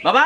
বাবা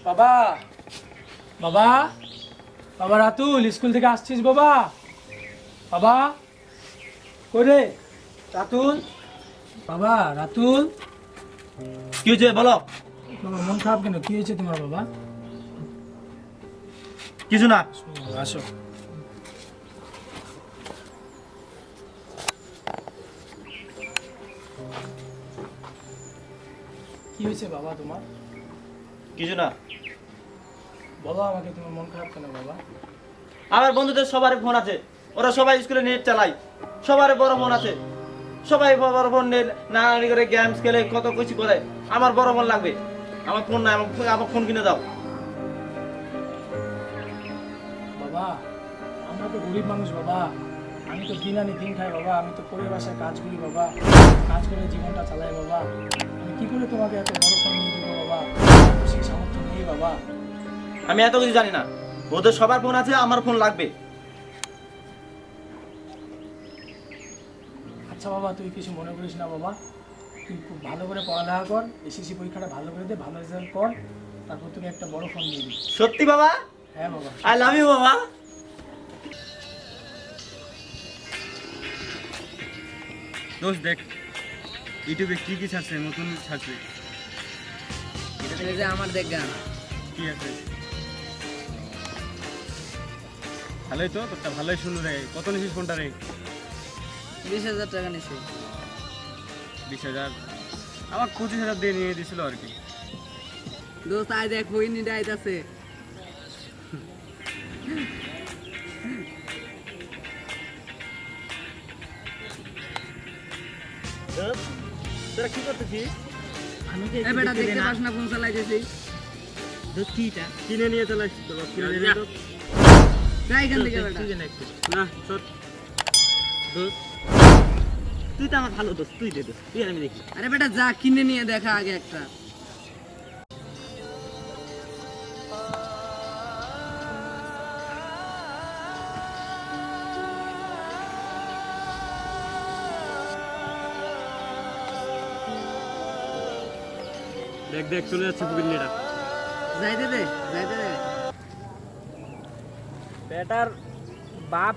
বাবা বাবা বাবা রাতুল স্কুল থেকে আসছিস বাবা? বাবা কই রে রাতুল? বাবা রাতুল, কি হয়েছে বলো? বাবা মন খারাপ কেন? কি হয়েছে তোমার বাবা? কিছু না। আসো। কি হয়েছে বাবা তোমার? কিছু না। বলো আমাকে, তোমার মন খারাপ কেন বাবা? আমার বন্ধুদের সবার ফোন আছে, ওরা সবাই স্কুলে নেট চালায়, সবার বড় ফোন আছে, সবাই বড় ফোন নিয়ে নানানি করে গেমস খেলে কত কিছু করে। আমার বড় ফোন লাগবে, আমার ফোন নাই, আমার ফোন কিনে দাও। বাবা আমরা তো গরিব মানুষ বাবা, আমি তো দিন আনি দিন খাই বাবা, আমি তো পরের বাসায় কাজ করি বাবা, কাজ করে জীবনটা চালাই বাবা। আমি কি করে তোমাকে এত বড় ফোন নিয়ে দেবো বাবা? আমার তো সেই সামর্থ্য নেই বাবা। আমি এত কিছু জানি না, ওদের সবার ফোন আছে, আমার ফোন লাগবে। আচ্ছা বাবা তুই কিছু মনে করিস না বাবা, তুই খুব ভালো করে পড়ালেখা কর, এসএসসি পরীক্ষাটা ভালো করে দে, ভালো রেজাল্ট কর, তারপর তোকে একটা বড় ফোন দিয়ে দিই। সত্যি বাবা? হ্যাঁ বাবা। আই লাভ ইউ বাবা। দোস্ত দেখ, ইউটিউবে কি কি ছাড়ছে, নতুন ছাড়ছে। এই যে আমার দেখ গান কি আছে? ভালোই তো, তোরটা ভালোই সুন্দর রে। কত নিছিস ফোনটা রে? 20,000 টাকা নিছে। 20,000? আমার 25,000 দিয়ে নিয়ে দিছিল আর কি। দোস্ত আই দেখ হইনি ডাইতাছে। তোরা কি করতেছিস? আমি এ বেটা দেখতে পাস না ফোন চালাইতেছি? কিটা কিনে নিয়ে চলে আসছি তো, কিনে নিয়ে তো যাই এখান থেকে বেটা। না চল দোস্ত। তুই তো আমার ভালো দোস্ত, তুই দে দোস্ত, তুই আর আমি দেখি। আরে বেটা যা কিনে নিয়ে দেখা আগে একটা। দেখ দেখ চলে যাচ্ছে পুকিন্নিটা। যাইতে দে যাইতে দে। বেটার বাপ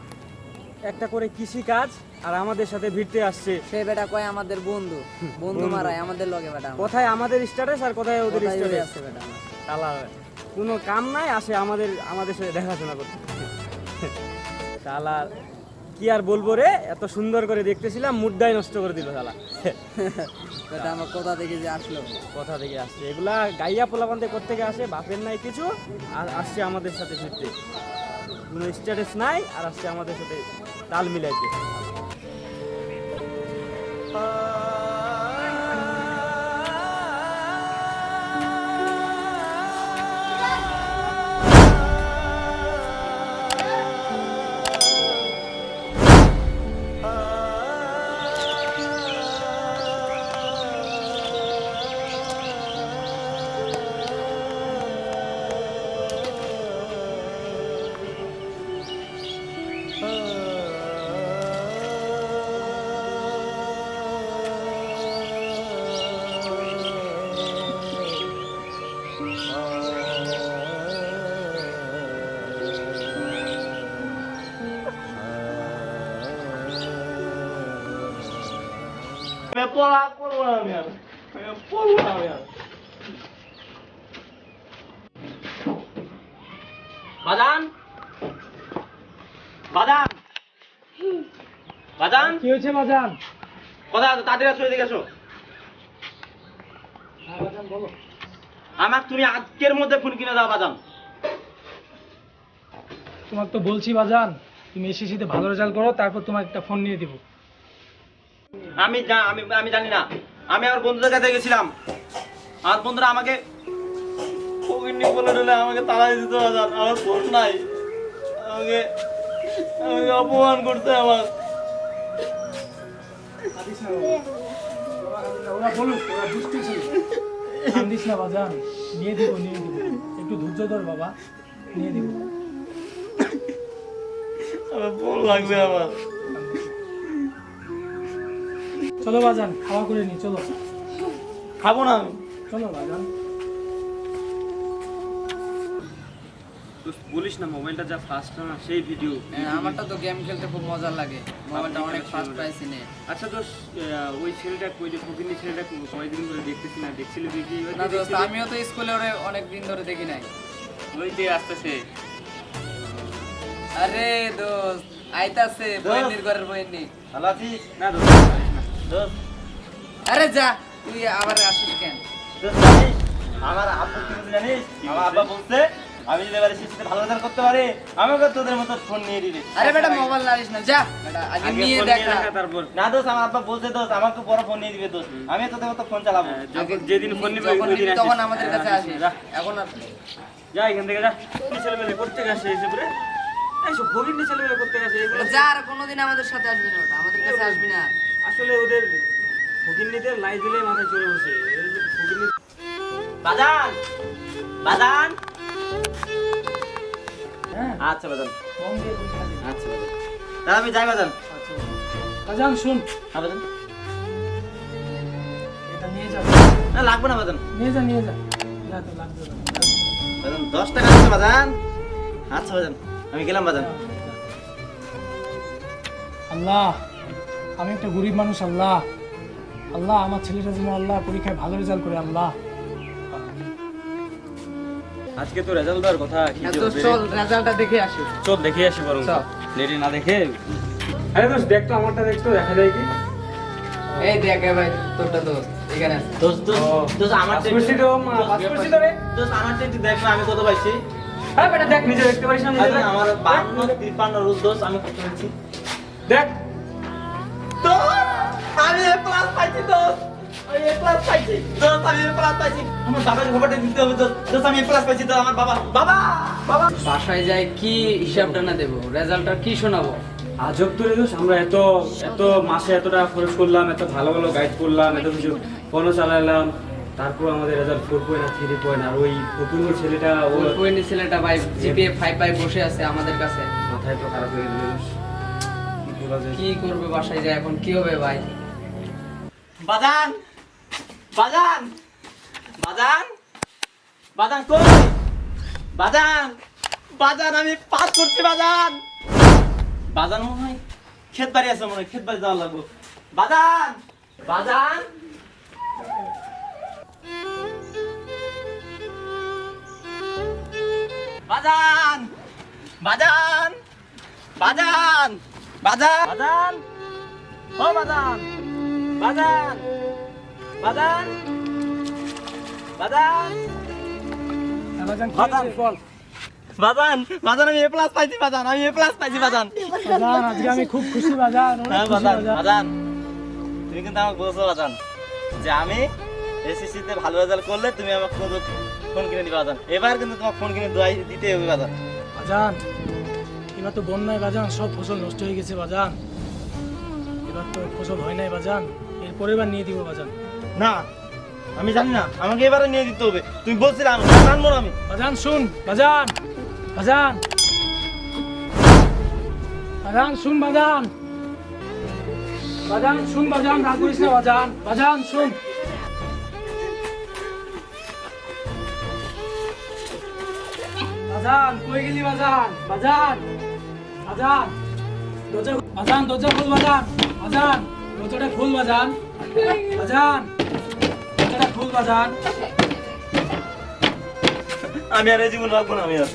একটা করে কৃষি কাজ আর আমাদের সাথে ভিড়তে আসছে। সে বেটা কয় আমাদের বন্ধু, বন্ধু মারায় আমাদের লগে বেটা। কোথায় আমাদের স্ট্যাটাস আর কোথায় ওদের কোথায় উড়ে স্ট্যাটাস? আছে বেটা আমার। শালা কোনো কাম নাই, আসে আমাদের সাথে দেখাশোনা করতে। শালা কি আর বলবো রে, এত সুন্দর করে দেখতেছিলাম, মুডটাই নষ্ট করে দিল শালা। বেটা আমার কোথা থেকে যে আসলো। কথা থেকে আসছে এগুলা, গাইয়া পোলাপান্তে কোত্থেকে আসে, বাপের নাই কিছু, আর আসছে আমাদের সাথে ফিরতে, কোনো স্ট্যাটাস নাই, আর আসছে আমাদের সাথে তাল মিলাইতে। বাজান, বাজান, বাজান, কি হয়েছে বাজান? কথা তাদের আসো, এদিকে আসো। হ্যাঁ বাজান বলো। আমাকে তুমি আজকের মধ্যে ফোন কিনে দাও বাজান। তোমাকে তো বলছি বাজান, তুমি এসএসসিতে ভালো রেজাল্ট করো, তারপর তোমাকে একটা ফোন নিয়ে দিব। আমি আমি জানি না। আমি আমার বন্ধুদের কাছে গেছিলাম, আমার বন্ধুরা আমাকে ফকিন্নি বলে দিলে আমাকে তাড়াই দিতে বাজান। আমার ফোন নাই, আমাকে আমাকে অপমান করতে আমার। ওরা বলুক, ওরা দুষ্টু ছিল। কান্দিস না বাজান, নিয়ে দিব নিয়ে দিব, একটু ধৈর্য ধর বাবা, নিয়ে দিব। আমার ফোন লাগবে আমার। চলো বাজান, খাওয়া করে নি, চলো খাবো না আমি। চলো বাজান। বলিস না, মোবাইলটা যা ফাস্ট না সেই ভিডিও। আমারটা তো গেম খেলতে খুব মজা লাগে, মোবাইলটা অনেক ফাস্ট পাইছি নে। আচ্ছা দোষ, ওই ছেলেটা ওই যে ফকিন্নি ছেলেটা কয়েকদিন ধরে দেখতেছি না, দেখছিলি তুই কি? না দোস্ত, আমিও তো স্কুলে ওরে অনেক দিন ধরে দেখি নাই। ওই যে আসতেছে। আরে দোস্ত আইতাছে, বইনির ঘরের বইনি। ভালো আছিস? না দোষ, পারিস না। দোস্ত, আরে যা, তুই আবার আসিস কেন? দোস্ত জানিস আমার আব্বু কি বলছে জানিস? আমার আব্বা বলছে আমি যদি এবারে শিশুতে ভালো রেজাল্ট করতে পারি আমাকে তোদের মতো ফোন নিয়ে দিবে। আরে বেটা মোবাইল নারিস না, যা বেটা আগে নিয়ে ফোন দেখা। তারপর না দোস্ত, আমার আব্বা বলছে দোস্ত আমাকে বড় ফোন নিয়ে দিবে দোস্ত, আমি তোদের মতো ফোন চালাবো। যখন যেদিন ফোন নিবি যখন ওই দিন নিবি তখন আসিস। আমাদের কাছে আসিস, যা, এখন আর যা এখান থেকে যা। কি ছেলেমেলে করতে গেছে এসে পরে? এইসব ফকিন্নি ছেলেমেলে করতে গেছে এগুলো। যা, আর কোনোদিন আমাদের সাথে আসবি না, ওটা আমাদের কাছে আসবি না। আসলে ওদের ফকিন্নিদের লাই দিলে মাথায় চড়ে বসে। ফকিন্নি বাজান, বাজান। হ্যাঁ, আচ্ছা বাজান, ফোন দিয়ে পরীক্ষা দিবি। আচ্ছা বাজান, তাহলে আমি যাই বাজান। আচ্ছা বাজান, শুন, হ্যাঁ বাজান। এটা নিয়ে যা, না লাগবে না বাজান। নিয়ে যা, নিয়ে যা, যা তো লাগবে না। বাজান 10 টাকা আছে বাজান। আচ্ছা বাজান, আমি গেলাম বাজান। আল্লাহ, আমি একটা গরিব মানুষ, আল্লাহ আল্লাহ আমার ছেলেটা যেন আল্লাহ পরীক্ষায় ভালো রেজাল্ট করে, আল্লাহ। আজকে তো রেজাল্ট দেওয়ার কথা, কি হ্যাঁ যে দোস্ত, হবে? চল রেজাল্টটা দেখে আসি। চল দেখে আসি বরং। চল। লেটে না দেখে। আরে দোস্ত দেখ তো, আমারটা দেখ তো, দেখা যায় কি? এই দেখ ভাই, তোরটা দোস্ত এখানে আছে। দোস্ত দোস্ত দোস্ত আমার পাঁচ কুর্সি তো, পাঁচ কুর্সি তো রে। দোস্ত আমার একটু দেখ না আমি কত পাইছি। হ্যাঁ বেটা দেখ, নিজে দেখতে পারিস না? নিজে আচ্ছা, দেখ। আমার 52 53 রোজ দোস্ত আমি কত পাইছি। দেখ। দোস্ত আমি এ প্লাস পাইছি দোস্ত, আমি এ প্লাস পাইছি দোস্ত, আমি এ প্লাস পাইছি। আমার বাবার খবরটা দিতে হবে দোস্ত। দোস্ত আমি এ প্লাস পাইছি দোস্ত, আমার বাবা বাবা বাবা। বাসায় যাই কি হিসাবটা না দেবো, রেজাল্টটা কি শোনাবো? আজব তো রে দোস্ত, আমরা এত এত মাসে এত টাকা খরচ করলাম, এত ভালো ভালো গাইড করলাম, এত কিছু ফোনও চালালাম, তারপর আমাদের রেজাল্ট 4.8 3.8। আর ওই ফকিন্নি ছেলেটা ওর ওই ছেলেটা ভাই জিপিএ 5 পাই বসে আছে আমাদের কাছে। মাথায় তো খারাপ হয়ে গেল দোস্ত। কি করা যায়? কি করবে বাসায় যায়, এখন কি হবে ভাই? বাজান, বাজান, বাজান, বাজান কই? বাজান, বাজান আমি পাস করছি বাজান। বাজান মনে হয় ক্ষেত বাড়ি আছে, মনে হয় ক্ষেত বাড়ি যাওয়া লাগবে। বাজান, বাজান। বাজান, বাজান, বাজান, বাজান, বাজান, ও বাজান, বাজান, বাজান, বাজান, হ্যাঁ বাজান, কি বাজান। হয়েছে? বল বাজান, বাজান আমি এ প্লাস পাইছি বাজান, আমি এ প্লাস পাইছি বাজান। বাজান, আজকে আমি খুব খুশি বাজান, অনেক হ্যাঁ খুশি বাজান, বাজান। বাজান তুমি কিন্তু আমাকে বলছো বাজান যে আমি এসএসসিতে ভালো রেজাল্ট করলে তুমি আমাকে ফোন কিনে দিবে বাজান। এবার কিন্তু তোমাকে ফোন কিনে দিতে হবে বাজান। বাজান, এবার তো বন্যায় বাজান সব ফসল নষ্ট হয়ে গেছে বাজান, এবার তো ফসল হয় নাই বাজান, এরপরে এবার নিয়ে দিব বাজান। না আমি জানি না, আমাকে এবারে নিয়ে দিতে হবে। তুমি বলছিলে আমি জানবো না আমি। বাজান শুন, বাজান, বাজান, বাজান শুন, বাজান, বাজান শুন, বাজান রাগ করিস না বাজান, বাজান শুন। বাজান কই গেলি বাজান, বাজান, বাজান দরজা, বাজান দরজা খুল বাজান, বাজান দরজাটা খুল বাজান, বাজান দরজাটা খুল বাজান। আমি আর এই জীবন রাখবো না আমি আর।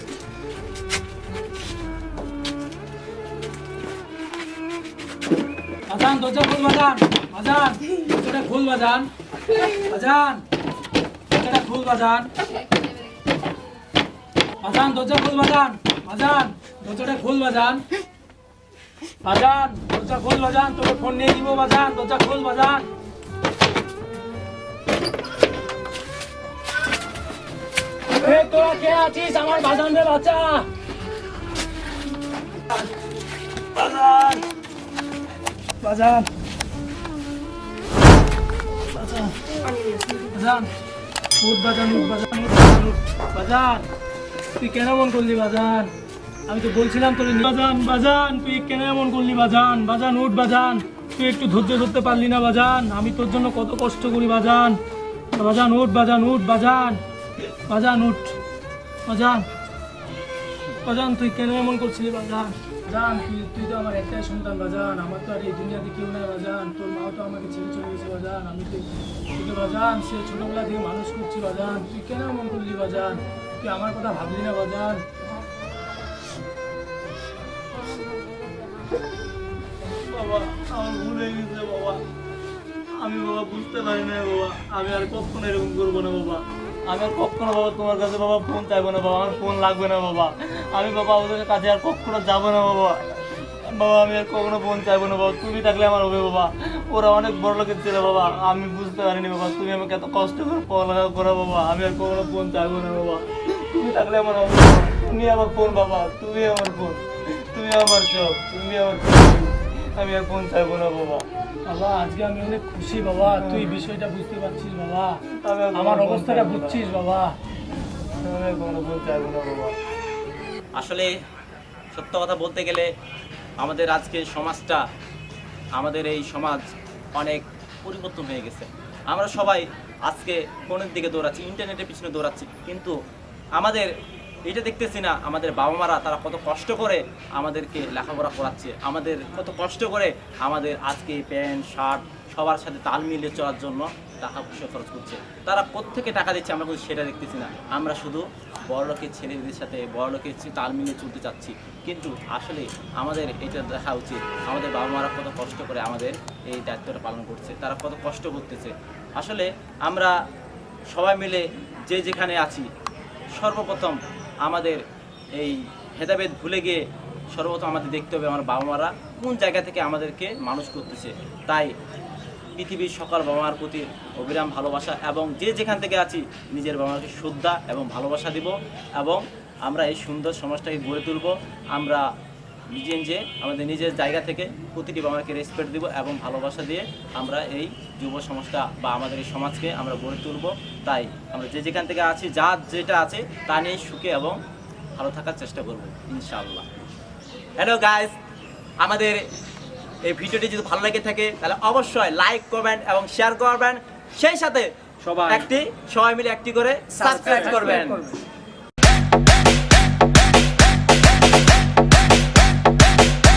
বাজান দরজা খুল বাজান, বাজান দরজাটা খুল বাজান, বাজান দরজাটা খুল বাজান, বাজান দরজা খুল বাজান, বাজান দরজাটা খুল বাজান, বাজান দরজা খোল বাজান, তোকে ফোন নিয়ে দিব বাজান, দরজা খোল বাজান। এই তোরা কে আছিস? আমার বাজান রে বাঁচা। বাজান বাজান বাজান বাজান উঠ বাজান, উঠ বাজান, উঠ বাজান, উঠ বাজান। তুই কেন এমন করলি বাজান? আমি তো বলছিলাম তোর বাজান। বাজান তুই কেন এমন করলি বাজান? বাজান উঠ বাজান, তুই একটু ধৈর্য ধরতে পারলি না বাজান? আমি তোর জন্য কত কষ্ট করি বাজান। বাজান উঠ বাজান, উঠ বাজান, বাজান উঠ বাজান। বাজান তুই কেন এমন করছিলি বাজান? বাজান তুই তো আমার একটাই সন্তান বাজান, আমার তো আর এই দুনিয়াতে কেউ নাই বাজান। তোর মাও তো আমাকে ছেড়ে চলে গেছে বাজান। আমি তো তোকে বাজান সে ছোটবেলা থেকে মানুষ করছি বাজান। তুই কেন এমন করলি বাজান? তুই আমার কথা ভাবলি না বাজান? বাবা আমার ভুল হয়ে গেছে বাবা, আমি বাবা বুঝতে পারি না বাবা, আমি আর কখনো এরকম করবো না বাবা। আমি আর কখনো বাবা তোমার কাছে বাবা ফোন চাইবো না বাবা, আমার ফোন লাগবে না বাবা। আমি বাবা ওদের কাছে আর কখনো যাবো না বাবা। বাবা আমি আর কখনো ফোন চাইবো না বাবা, তুমি থাকলে আমার হবে বাবা। ওরা অনেক বড় লোকের ছিল বাবা, আমি বুঝতে পারিনি বাবা, তুমি আমাকে এত কষ্ট করে পড়ালেখা করো বাবা। আমি আর কখনো ফোন চাইবো না বাবা, তুমি থাকলে আমার হবে বাবা। তুমি আমার ফোন বাবা, তুমি আমার ফোন, তুমি আমার সব, তুমি আমার সব। আমি আর ফোন চাইবো না বাবা। বাবা আজকে আমি অনেক খুশি বাবা, তুই বিষয়টা বুঝতে পারছিস বাবা, আমি আর আমার কোনো ফোন অবস্থাটা চাইবো না। বুঝছিস বাবা। আমি আর কোনো ফোন চাইবো না বাবা। আসলে সত্য কথা বলতে গেলে আমাদের আজকে সমাজটা, আমাদের এই সমাজ অনেক পরিবর্তন হয়ে গেছে। আমরা সবাই আজকে ফোনের দিকে দৌড়াচ্ছি, ইন্টারনেটের পিছনে দৌড়াচ্ছি, কিন্তু আমাদের এটা দেখতেছি না আমাদের বাবা মারা তারা কত কষ্ট করে আমাদেরকে লেখাপড়া করাচ্ছে, আমাদের কত কষ্ট করে আমাদের আজকে প্যান্ট শার্ট সবার সাথে তাল মিলিয়ে চলার জন্য টাকা পয়সা খরচ করছে। তারা কোত্থেকে টাকা দিচ্ছে আমরা কিন্তু সেটা দেখতেছি না। আমরা শুধু বড়লোকের ছেলেদের সাথে বড়লোকের তাল মিলিয়ে চলতে চাচ্ছি, কিন্তু আসলে আমাদের এটা দেখা উচিত আমাদের বাবা মারা কত কষ্ট করে আমাদের এই দায়িত্বটা পালন করছে, তারা কত কষ্ট করতেছে। আসলে আমরা সবাই মিলে যে যেখানে আছি, সর্বপ্রথম আমাদের এই ভেদাভেদ ভুলে গিয়ে সর্বপ্রথম আমাদের দেখতে হবে আমার বাবা মারা কোন জায়গা থেকে আমাদেরকে মানুষ করতেছে। তাই পৃথিবীর সকল বাবা মার প্রতি অবিরাম ভালোবাসা, এবং যে যেখান থেকে আছি নিজের বাবা মাকে শ্রদ্ধা এবং ভালোবাসা দিব, এবং আমরা এই সুন্দর সমাজটাকে গড়ে তুলব। আমরা নিজে আমাদের নিজের জায়গা থেকে প্রতিটি বাবা মাকে রেসপেক্ট দিব এবং ভালোবাসা দিয়ে আমরা এই যুব সমাজটা বা আমাদের এই সমাজকে আমরা গড়ে তুলব। তাই আমরা যে যেখান থেকে আছি, যার যেটা আছে তা নিয়ে সুখে এবং ভালো থাকার চেষ্টা করব ইনশাআল্লাহ। হ্যালো গাইস, আমাদের এই ভিডিওটি যদি ভালো লেগে থাকে তাহলে অবশ্যই লাইক করবেন এবং শেয়ার করবেন, সেই সাথে সবাই মিলে একটি করে সাবস্ক্রাইব করবেন।